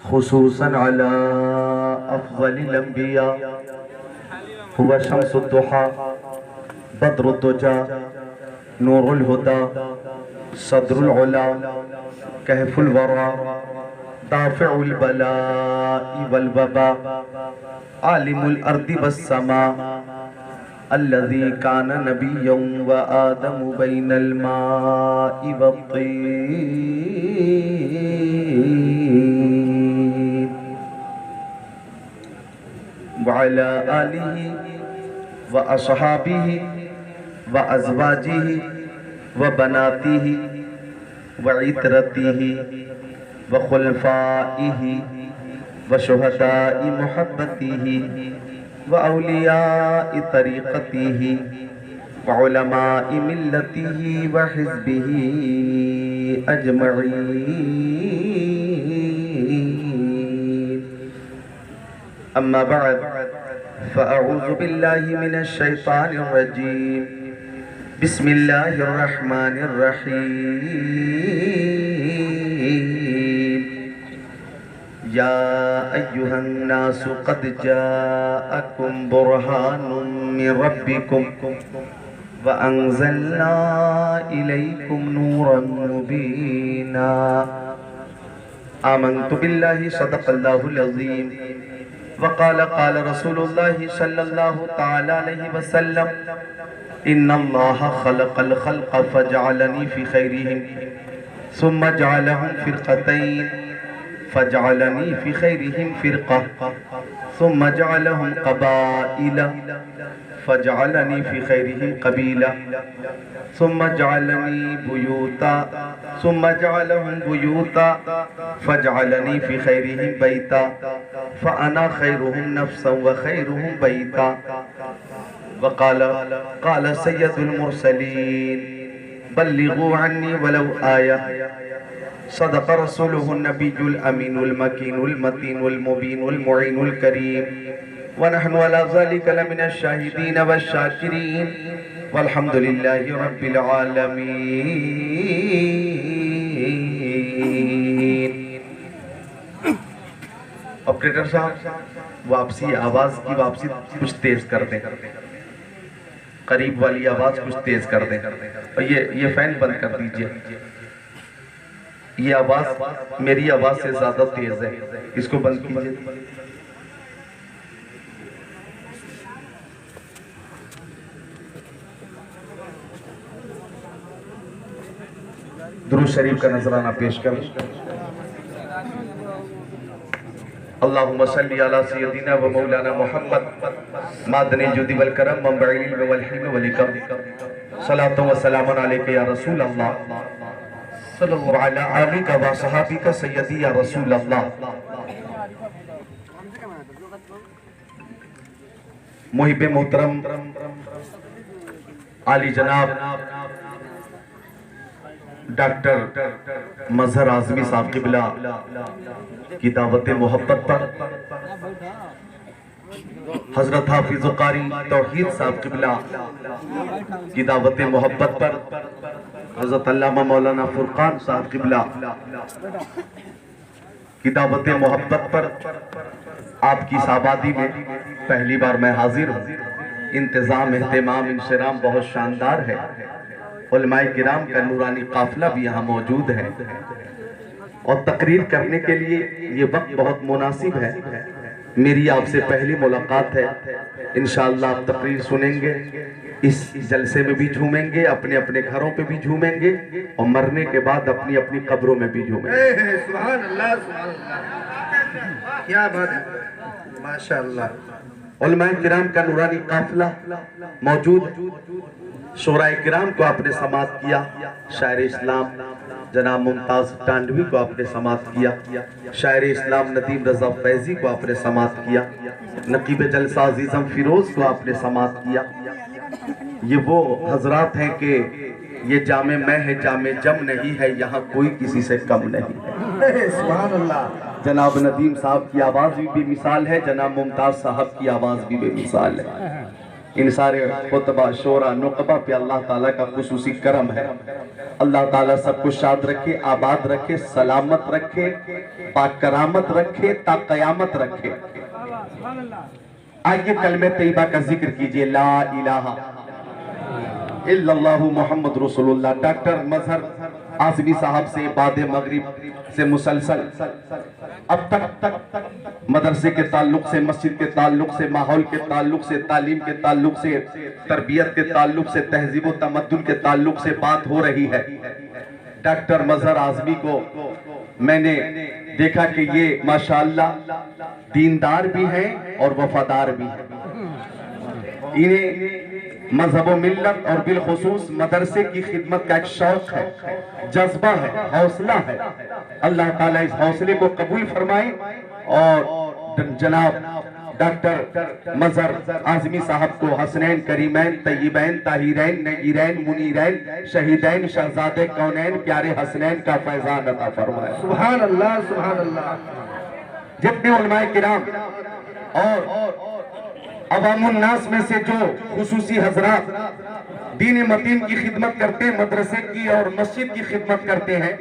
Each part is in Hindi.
खुसूसन अला अफ़ज़लिल अंबिया हुवा शम्सुद दुहा बद्रुद दुजा नूरुल हुदा सदरुल उला कहफुल वरा दाफ़िउल बला'i वल वबा आलिमुल अर्दि वस समा अल्लज़ी काना नबिय्यन व आदमु बैनल मा'i वत्तीन व अला आलिहि व अस्हाबिहि व अज़वाजिहि व बनातिहि व इतरतिहि व खुलफाइहि व शुहदाइ मुहब्बतिहि व औलियाइ तरीक़तिहि व उलमाइ मिल्लतिहि व हिज़्बिहि अजमईन। अम्मा बअद फ़अऊज़ु बिल्लाहि मिनश शैतानिर रजीम। बिस्मिल्लाहिर रहमानिर रहीम। या अय्युहन नासु क़द जाअकुम बुरहानुम मिन रब्बिकुम व अंज़लना इलैकुम नूरन मुबीना। आमन्तु बिल्लाहि सदक़ल्लाहुल अज़ीम व क़ाल रसूलुल्लाहि सल्लल्लाहु तआला अलैहि वसल्लम इन्नल्लाह ख़लक़ल ख़ल्क़ फ़जअलनी फ़ी ख़ैरिहिम सुम्मा जअलहुम फ़िरक़तैन फ़जअलनी फ़ी ख़ैरिहिम फ़िरक़ा सुम्मा जअलहुम क़बाइल फ़जअलनी फ़ी ख़ैरिहिम क़बीला सुम्मा जअलनी बुयूता सुम्मा जअलहुम बुयूता फ़जअलनी फ़ी ख़ैरिहिम बैता फ़अना ख़ैरुहुम नफ़्सन व ख़ैरुहुम बैता। क़ाल सय्यदुल मुरसलीन बल्लिगू अन्नी वलौ आया। सदक़ रसूलुहुन नबियुल अमीनुल मकीनुल मतीनुल मुबीनुल मुईनुल करीम व नहनु अला ज़ालिका लमिनश शाहिदीन वश्शाकिरीन वल्हम्दुलिल्लाहि रब्बिल आलमीन। ऑपरेटर साहब वापसी आवाज़ की वापसी कुछ तेज़ कर दें, करीब वाली आवाज़ कुछ तेज़ कर दें और ये फैन बंद कर दीजिए। ये आवाज़ मेरी आवाज़ से ज़्यादा तेज़ है, इसको बंद कीजिए। दुरूद शरीफ का नजराना पेश कर। अल्लाहुम्मा सल्ली अला सय्यदिना व मौलाना मुहम्मद मादनी जुदी वल करम मंबइल इल्म वल हिल्म वल इकम सलातु व सलामुन अलैका या रसूल अल्लाह सल्लल्लाहु अलैहि आलिका व सहाबिका सय्यदी या रसूल अल्लाह। मुहिब मोहतरम आली जनाब डॉक्टर मजहर आज़मी साहब क़िबला की दावत मोहब्बत पर हजरत हाफिज़ कारी तौहीद साहब क़िबला की दावत मोहब्बत पर हजरत अल्लामा मौलाना फुरकान साहब क़िबला की दावत मोहब्बत पर आपकी साबादी में पहली बार मैं हाजिर हूँ। इंतज़ाम एहतमाम इंशराम बहुत शानदार है। उलमाए किराम का नूरानी काफिला भी यहाँ मौजूद है और तकरीर करने के लिए ये वक्त बहुत मुनासिब है। मेरी आपसे पहली मुलाकात है। इंशाअल्लाह आप तकरीर सुनेंगे, इस जलसे में भी झूमेंगे, अपने अपने घरों पे भी झूमेंगे और मरने के बाद अपनी अपनी कब्रों में भी झूमेंगे। सुभान अल्लाह, सुभान अल्लाह, क्या बात है, माशाअल्लाह। उलमाए किराम का नूरानी काफिला मौजूद। शोराए किराम को आपने समात किया, शायर इस्लाम जनाब मुमताज टांडवी को आपने समात किया, शायर इस्लाम नदीम रजा फैजी को आपने समात किया, नकीब जलसा अजीजम फिरोज को आपने समात किया। ये वो हजरात हैं कि ये जामे मैं है जामे जम नहीं है, यहाँ कोई किसी से कम नहीं है। सुभान अल्लाह। जनाब नदीम साहब की आवाज़ भी बेमिसाल है, जनाब मुमताज साहब की आवाज़ भी बेमिसाल है। इन सारे खुतबा शोरा नुकबा पे अल्लाह ताला का खुसूसी करम है। अल्लाह ताला सबको शाद रखे, आबाद रखे, सलामत रखे, पाकरामत रखे, ता कयामत रखे। आइए कलमे तैयबा का जिक्र कीजिए, ला इलाहा इल्लल्लाहु मोहम्मद रसूलुल्लाह। डॉक्टर मजहर आज़मी साहब से बाद मगरिब से मुसलसल अब तक मदरसे के ताल्लुक से, मस्जिद के ताल्लुक से, माहौल के ताल्लुक से, तालीम के ताल्लुक से, तरबियत के ताल्लुक से, तहजीब व तमद्दुन के ताल्लुक से बात हो रही है। डॉक्टर मजहर आज़मी को मैंने देखा कि ये माशाअल्लाह दीनदार भी हैं और वफादार भी हैं। इन्हें मजहब मिल्लत और बिलखुसूस मदरसे की खिदमत का एक शौक है, जज्बा है, हौसला है। अल्लाह ताला इस हौसले को कबूल फरमाए और जनाब डॉक्टर मजहर आज़मी साहब को हसनैन, करीमैन, तय्यबैन, ताहिरैन, नगीरैन, मुनीरैन, शहीदैन, शहजादे कौनैन, प्यारे हसनैन का फैजान अता फरमाए। सुभान अल्लाह, सुभान अल्लाह। जितने उलमाए किराम और अवामुन नास में से जो खुसूसी हजरात दीन मतीन की खिदमत करते हैं, मदरसे की और मस्जिद की खिदमत करते हैं,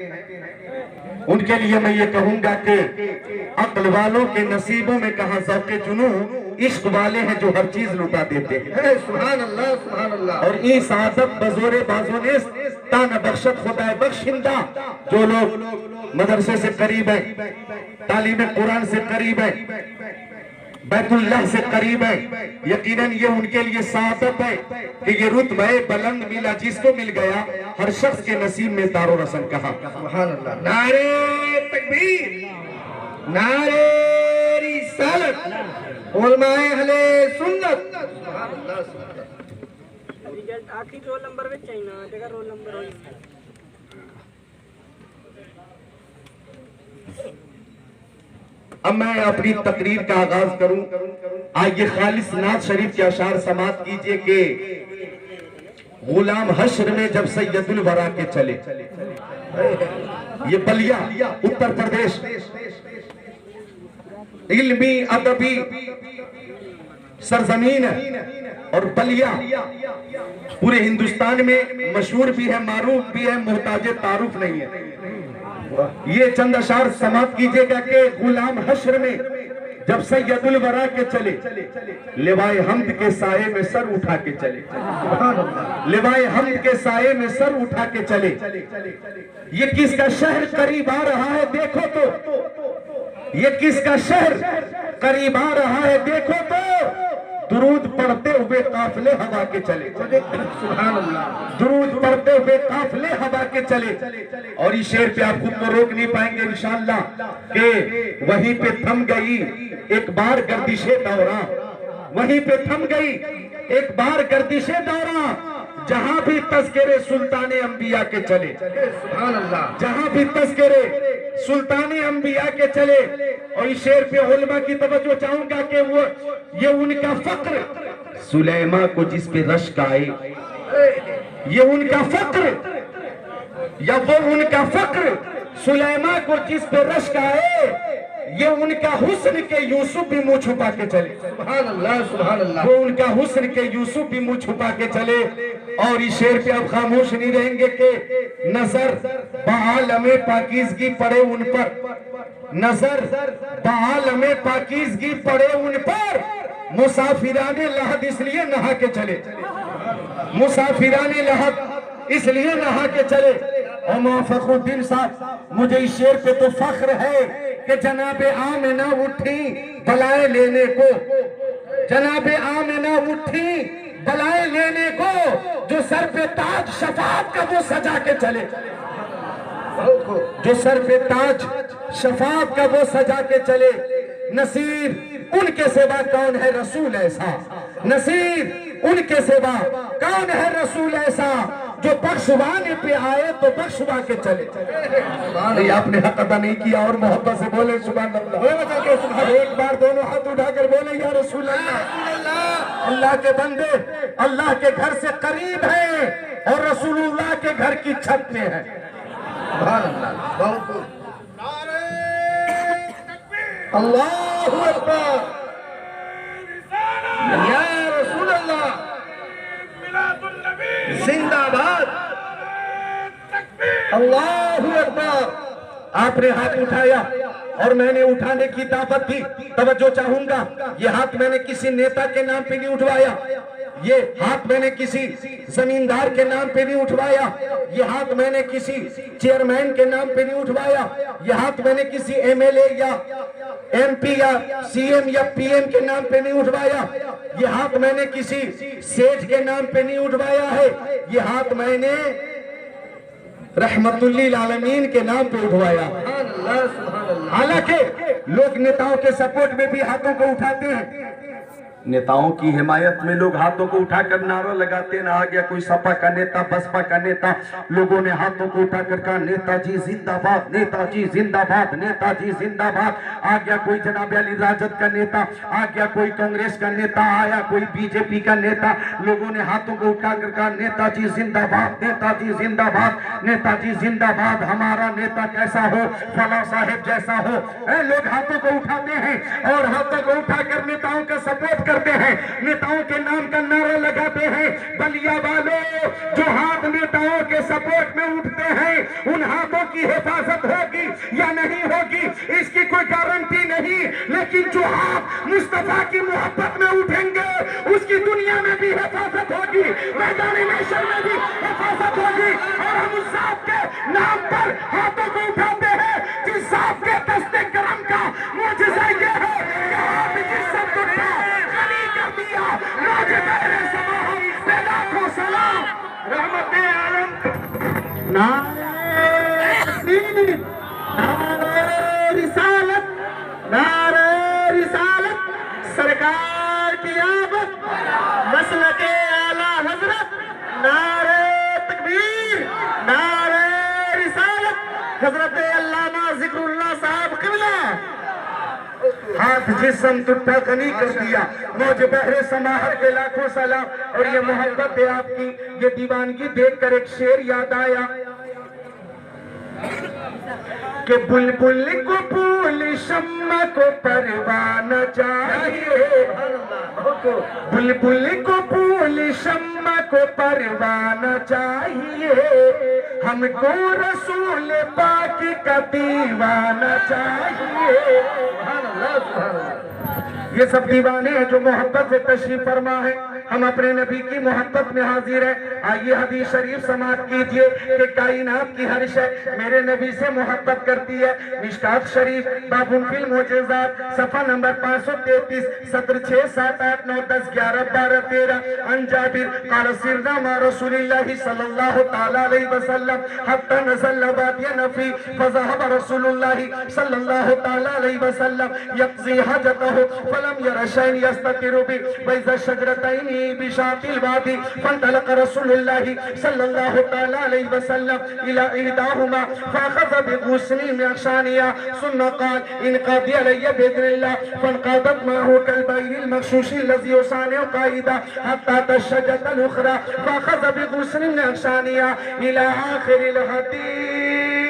उनके लिए मैं ये कहूंगा कि अक्ल वालों के नसीबों में कहा ज़ौक़े जुनून, इश्क वाले हैं जो हर चीज लुटा देते हैं। सुभान अल्लाह, सुभान अल्लाह। और इस आदत बजोरे बाजोने तान बख्शत खुदा बख्शिंदा जो लोग मदरसे से करीब है, तालीम कुरान से करीब है, बैतुल्लाह से करीब है, यकीनन ये उनके लिए सादत है कि ये रुतबा बुलंद मिला जिसको मिल गया, हर शख्स के नसीब में दारो रसन कहा। सुभान अल्लाह। नारे तकबीर, नारे रिसालत, उलमाए अहले सुन्नत। सुभान अल्लाह, सुभान अल्लाह। रिजल्ट आखिरी रोल नंबर में चाहिए ना, जगह रोल नंबर हो। अब मैं अपनी तकरीर का आगाज करूं। आइए खालिस नात शरीफ के अशार समात कीजिए कि गुलाम हश्र में जब सैयदुल वरा के चले, ये बलिया उत्तर प्रदेश इल्मी अदबी सरजमीन है और बलिया पूरे हिंदुस्तान में मशहूर भी है, मारूफ भी है, मोहताज तारुफ नहीं है। ये चंद अशार समाप्त कीजिएगा कि गुलाम हश्र में जब सैयदुल वरा के चले, लिवाए हम्द के साये में सर उठा के चले, लिवाए हम्द के साये में सर उठा के चले। ये किसका शहर करीब आ रहा है देखो तो, ये किसका शहर करीब आ रहा है देखो तो, दुरूद पढ़ते हुए काफिले हवा के चले। सुभान अल्लाह। दुरूद पढ़ते हुए काफिले हवा के चले। और इस शेर पे आप खुद को रोक नहीं पाएंगे इंशाअल्लाह कि वहीं पे थम गई एक बार गर्दिशे दौरा, वहीं पे थम गई एक बार गर्दिशे दौरा, जहां भी तज़किरे सुल्ताने अंबिया के चले। सुभान अल्लाह। जहां भी तज़किरे सुल्ताने अंबिया के चले। और इस शेर पे उलमा की तवज्जो चाहूंगा कि वो ये उनका फक्र सुलेमा को जिस पे रश्क आए, ये उनका फक्र या वो उनका फक्र सुलेमा को जिस पे रश्क आए, ये उनका हुस्न के यूसुफ भी मुंह छुपा के चले। सुभान अल्लाह, सुभान अल्लाह। वो उनका हुस्न के यूसुफ भी मुंह छुपा के चले। और इस शेर पे आप खामोश नहीं रहेंगे कि नजर बालमे पाकीज़गी पड़े उन पर, नजर बालमे पाकीज़गी पड़े उन पर, मुसाफिराने लहद इसलिए नहा के चले, मुसाफिराने लहद इसलिए नहा के चले। और मौफखुद्दीन साहब, मुझे इस शेर पे तो फख्र है कि जनाबे आमिना उठी बलाए लेने को, जनाबे आमिना उठी बलाए लेने को, जो सर पे ताज शफाअत का वो सजा के चले, जो सर पे ताज शफाअत का वो सजा के चले। नसीर उनके सिवा कौन है रसूल ऐसा, नसीर उनके सिवा कौन है रसूल ऐसा, जो बख्शवाने पे आए तो बख्शवा के चले। नहीं, आपने हक अदा नहीं किया और मोहब्बत से बोले सुभान अल्लाह। एक बार दोनों हाथ उठाकर बोले या रसूल अल्लाह। अल्लाह के बंदे अल्लाह के घर से करीब हैं और रसूलुल्लाह के घर की छत में है। सुभान अल्लाह। बहुत अल्लाहु अकबर, या रसूल अल्लाह। अल्लाहु अकबर। आपने हाथ उठाया और मैंने उठाने की दावत दी। तवज्जो चाहूंगा, ये हाथ मैंने किसी नेता के नाम पे नहीं उठवाया, ये हाथ मैंने किसी जमींदार के नाम पे नहीं उठवाया, ये हाथ मैंने किसी चेयरमैन के नाम पे नहीं उठवाया, ये हाथ मैंने किसी एमएलए या एमपी या सीएम या पीएम के नाम पे नहीं उठवाया, ये हाथ मैंने किसी सेठ के नाम पे नहीं उठवाया है, ये हाथ मैंने रहमतुल्लिल आलमीन के नाम पे उठवाया। हालांकि लोग नेताओं के सपोर्ट में भी हाथों को उठाते हैं, नेताओं की हिमायत में लोग हाथों को उठाकर नारा लगाते हैं। ना आ गया कोई सपा का नेता, बसपा का नेता, लोगों ने हाथों को उठाकर कहा नेताजी जिंदाबाद, नेताजी जिंदाबाद, नेताजी जिंदाबाद। आ गया कोई जनाब अली राजद का नेता, आ गया कोई कांग्रेस का नेता, आया कोई बीजेपी का नेता, लोगों ने हाथों को उठाकर कहा नेताजी जिंदाबाद, नेताजी जिंदाबाद, नेताजी जिंदाबाद। हमारा नेता कैसा हो, फला साहेब जैसा हो। लोग हाथों को उठाते हैं और हाथों को उठाकर नेताओं का सपोर्ट करते हैं, नेताओं के नाम का नारा लगाते हैं। बलिया वालों, जो हाथ नेताओं के सपोर्ट में उठते हैं, उन हाथों की हिफाजत होगी या नहीं होगी इसकी कोई गारंटी नहीं, लेकिन जो हाथ मुस्तफा की मोहब्बत में उठेंगे उसकी दुनिया में भी हिफाजत होगी, मैदानी महशर में भी हिफाजत होगी। और हम उस साहब के नाम पर हाथों को उठाते हैं जिस साहब के दस्ते करम का मुझसे ये है कि आप जिस उठा रिसालत, नारे रिसालत, सरकार की आमद, मसलके आला हजरत, नारे तकबीर, नारे रिसालत, हजरत अल्लामा जिक्रुल्लाह साहब क़िबला। हाथ जिस्म टूटा गनी कर दिया, मौज बहरे समाहर के लाखों सलाम। और ये मोहब्बत है आपकी, ये दीवानगी देखकर एक शेर याद आया कि बुलबुल को फूल शम्मा को परवाना चाहिए, बुलबुल को फूल शम्मा को परवाना चाहिए, हमको रसूल पाक का दीवाना चाहिए। ये सब दीवाने हैं जो मोहब्बत से तशरीफ फरमा है। हम अपने नबी की मोहब्बत में हाजिर है। आइए हदीस शरीफ समाप्त कीजिए कि कायनात की हर शय मेरे नबी से मोहब्बत करती है। मिशकात शरीफ बाबुल फिल मोजेज़ात सफा नंबर 533 सत्र 6 7 8 9 10 11 12 13 अन जाबिर क़ाल सिरना मा रसूलिल्लाह सल्लल्लाहु तआला अलैहि वसल्लम हत्ता नज़ल वादिया नफी फज़हब रसूलुल्लाह सल्लल्लाहु तआला अलैहि वसल्लम यक़ज़ी हजतहु फलम यरा शैन यस्ततिरु बि वैज़ा शजरतैनी बिशातिल वादी फंतलक रसूलुल्लाह सल्लल्लाहु तआला अलैहि वसल्लम इला इहदाहुमा फअख़ज़ बिग़ुस्नि मिन शानिया सुम्मा क़ाल इन क़ादी अलैया बिइज़्निल्लाह फनक़ादत माहु कलबैनिल मग़शूशी लज़ी युसानिउ क़ाइदा हत्ता तशज्जतल उख़रा फअख़ज़ बिग़ुस्नि मिन शानिया इला आख़िरिल हदीस।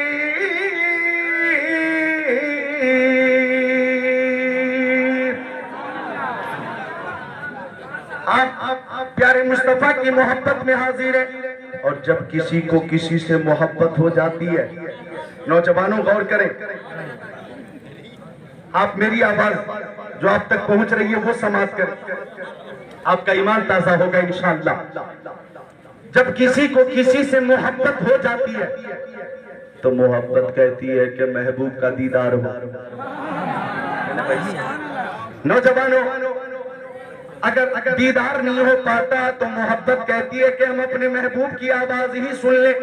आप प्यारे मुस्तफा की मोहब्बत में हाजिर है। और जब किसी को किसी से मोहब्बत हो जाती है, नौजवानों गौर करें, आप मेरी आवाज जो आप तक पहुंच रही है वो समाप्त करें, आपका ईमान ताजा होगा इंशाअल्लाह। जब किसी को किसी से मोहब्बत हो जाती है तो मोहब्बत कहती है कि महबूब का दीदार हो। नौजवानों, अगर दीदार नहीं हो पाता तो मोहब्बत कहती है कि हम अपने महबूब की आवाज ही सुन लें।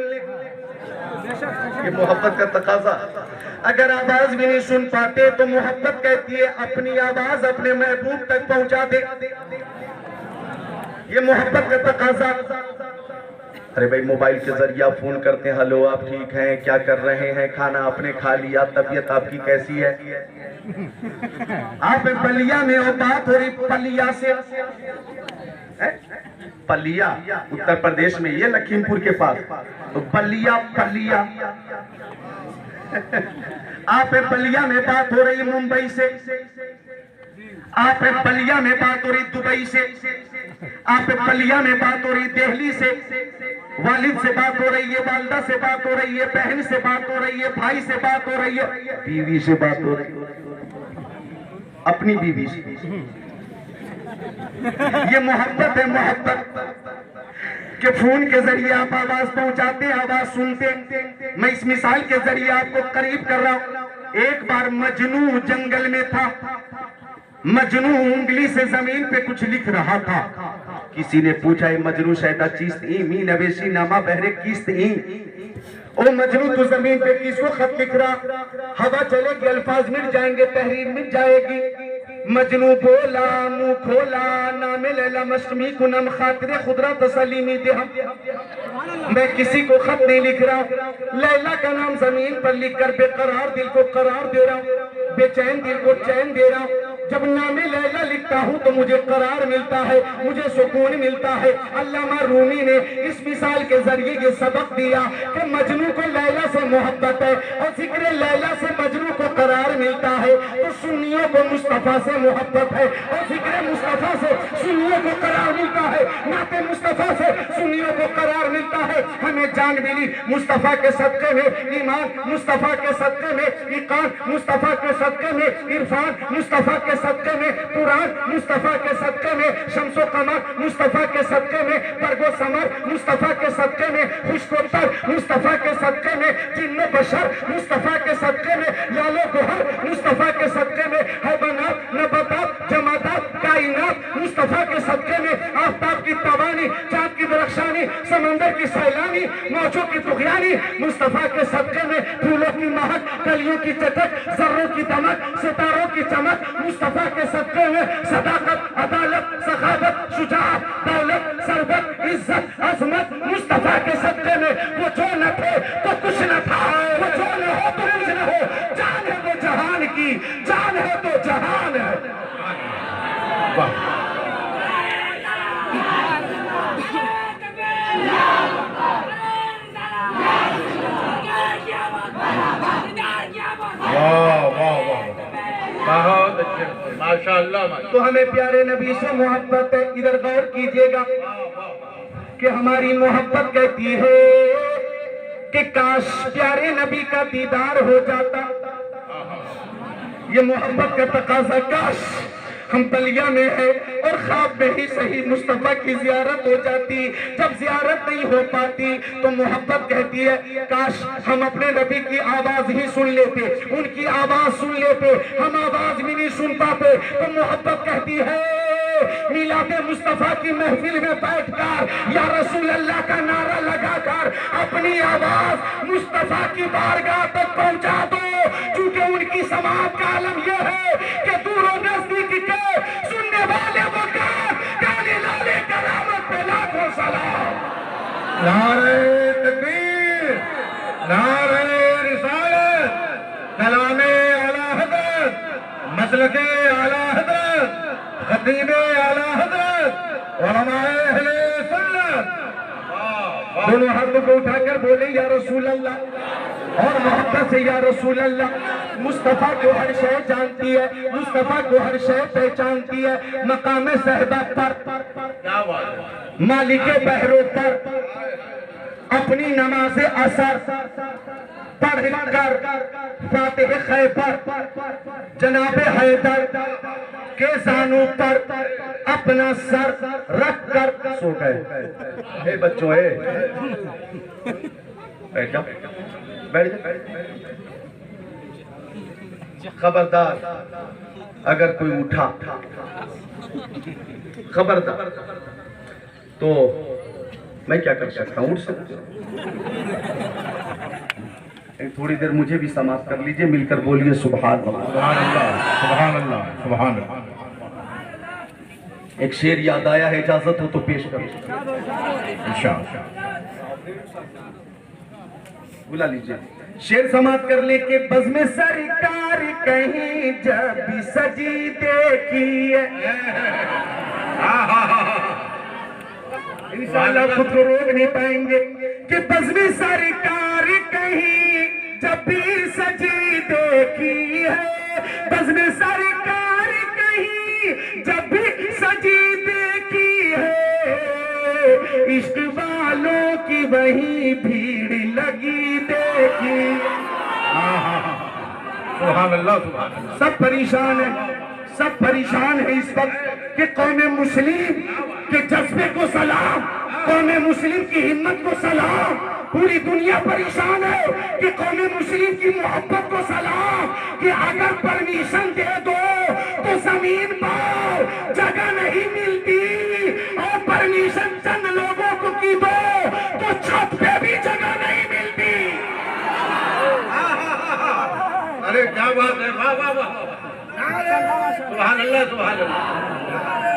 ये मोहब्बत का तकाजा। अगर आवाज भी नहीं सुन पाते तो मोहब्बत कहती है अपनी आवाज अपने महबूब तक पहुंचा दे। ये मोहब्बत का तकाजा। अरे भाई, मोबाइल के जरिए फोन करते हैं, हेलो आप ठीक हैं, क्या कर रहे हैं, खाना आपने खा लिया, तबीयत आपकी कैसी है। आप बलिया में हो, बात हो रही पलिया से। पलिया उत्तर प्रदेश में, ये लखीमपुर के पास, तो बलिया पलिया। आप बलिया में बात हो रही मुंबई से, आप बलिया में बात हो रही दुबई से, आप बलिया में बात हो रही दिल्ली से। वालिद से बात हो रही है, वालदा से बात हो रही है, बहन से बात हो रही है, भाई से बात हो रही है, बीवी से बात हो रही है, अपनी बीवी से। ये मोहब्बत है, मोहब्बत कि फोन के जरिए आप आवाज पहुंचाते, आवाज सुनते। मैं इस मिसाल के जरिए आपको करीब कर रहा हूं। एक बार मजनू जंगल में था। मजनू उंगली से जमीन पे कुछ लिख रहा था। किसी ने पूछा, मजनू शैदा चीस्त ई मी नवेशी नामा बहरे किस्त ई। ओ मजनू तू जमीन पे किसको खत लिख रहा? हवा चलेगी, अल्फाज मिट जाएंगे, तहरीर मिट जाएगी। मजनू बोला, मुंह खोला, नाम लैला मशमी कुनम खातिर खुदरा तसलीमी दे। मैं किसी को खत नहीं लिख रहा हूं, लैला का नाम जमीन पर लिखकर बेकरार दिल को करार दे रहा हूं, बेचैन दिल को चैन दे रहा हूं। जब नामे लैला लिखता हूं तो मुझे करार मिलता है, मुझे सुकून मिलता है। अल्लामा रूमी ने इस मिसाल के जरिए ये सबक दिया कि मजनू को लैला से मोहब्बत है और जिक्र लैला से मजनू को करार मिलता है, तो सुन्नियों को मुस्तफा से मोहब्बत है और जिक्र मुस्तफा से सुन्नियों को करार मिलता है, नाते मुस्तफा से सुन्नियों को करार मिलता है। हमें जान मिली मुस्तफा के सदके में, ईमान मुस्तफा के सदके में, इकान मुस्तफा के सदके में, इरफान मुस्तफा के सदके में, कुरान मुस्तफा के सदके में, शम्सो कमर मुस्तफा के सदके में, बरगो समर मुस्तफा के सदके में, खुशकोतर मुस्तफा के सदके में, जिन्नो बशर मुस्तफा के सदके में, लालो गोहर मुस्तफा के सदके में, हैवानात नबातात जमातात कायनात मुस्तफा के सदके में, आफताब की तबानी, चांद की दरख्शानी, समंदर की सैलानी, मौजों की तुगयानी मुस्तफा के सदके में, फूलों की महक, कलियों की चटक, जर्रों की दमक, सितारों की चमक मुस्तफा के सदके में, सदाकत, अदालत, सखावत, शुजाअत, दौलत, सरबत, इज्जत, अजमत मुस्तफा के सदके में। वो जो न थे तो कुछ न था, वो जो न हो तो कुछ न हो, जान है वो जहान की, जान है तो जहान है। वाह वाह वाह, बहुत अच्छे, माशाअल्लाह। तो हमें प्यारे नबी से मोहब्बत है। इधर गौर कीजिएगा कि हमारी मोहब्बत कहती है कि काश प्यारे नबी का दीदार हो जाता। ये मोहब्बत का तकाजा, काश हम तलिया में है और ख्वाब में ही सही मुस्तफा की जियारत हो जाती। जब जियारत नहीं हो पाती तो मोहब्बत कहती है काश हम अपने नबी की आवाज ही सुन लेते, उनकी आवाज सुन लेते, हम आवाज भी नहीं सुन पाते। तो मोहब्बत कहती है मिलादे मुस्तफा की महफिल में बैठकर या रसूल अल्लाह का नारा लगाकर अपनी आवाज मुस्तफा की बारगाह तक पहुंचा दो, क्योंकि उनकी समाज का आलम यह है कि दूरों नजदीक के सुनने वाले वो काले लाले करामत पे लाखों सलाम। नारे तकबीर, नारे रिसालत, कलामे आला हज़रत, मसलके आला हज़रत, खतीबे आला हज़रत, उलमाए अहले सुन्नत। दोनों हाथों को उठाकर बोले या रसूल अल्लाह, और मोहब्बत से या रसूल अल्लाह। मुस्तफा को हर शय जानती है, मुस्तफा को हर शय पहचानती है। मकाम सहबा पर, मालिक बहरों पर अपनी नमाज असर पढ़कर फातिह खैबर जनाबे हैदर के जानों पर अपना सर रख कर सो गए। हे बच्चों, हे बैठ जाओ, बैठ जाओ। खबरदार अगर कोई उठा, खबरदार, तो मैं क्या कर सकता हूँ? उठ सकता हूँ। थोड़ी देर मुझे भी समाप्त कर लीजिए, मिलकर बोलिए सुभान अल्लाह, सुभान अल्लाह, सुभान अल्लाह, सुभान अल्लाह। एक शेर याद आया है, इजाजत हो तो पेश करो इंशाअल्लाह। बुला लीजिए। शेर समाप्त कर ले के बज़ में सरकार कहीं जब भी सजी देखी है। इंशाअल्लाह खुद को रोक नहीं पाएंगे कि बज़ में सरकार कहीं जब भी सजी देखी है। बज़ में सरकार कहीं जब भी सजी देखी है। इश्क वालों की वहीं भीड़ लगी देखी। सुभान अल्लाह, सुभान अल्लाह। सब परेशान है, सब परेशान है इस वक्त कि कौम मुस्लिम के जज्बे को सलाम, कौम मुस्लिम की हिम्मत को सलाम। पूरी दुनिया परेशान है कि कौम मुस्लिम की मोहब्बत को सलाम, कि अगर परमिशन दे दो तो जमीन पर जगह नहीं मिलती, और परमिशन चंद लोगों को की दो तो छत पे भी जगह नहीं मिलती। अरे क्या बात है, वाह वाह वाह, सुभान अल्लाह, सुभान अल्लाह।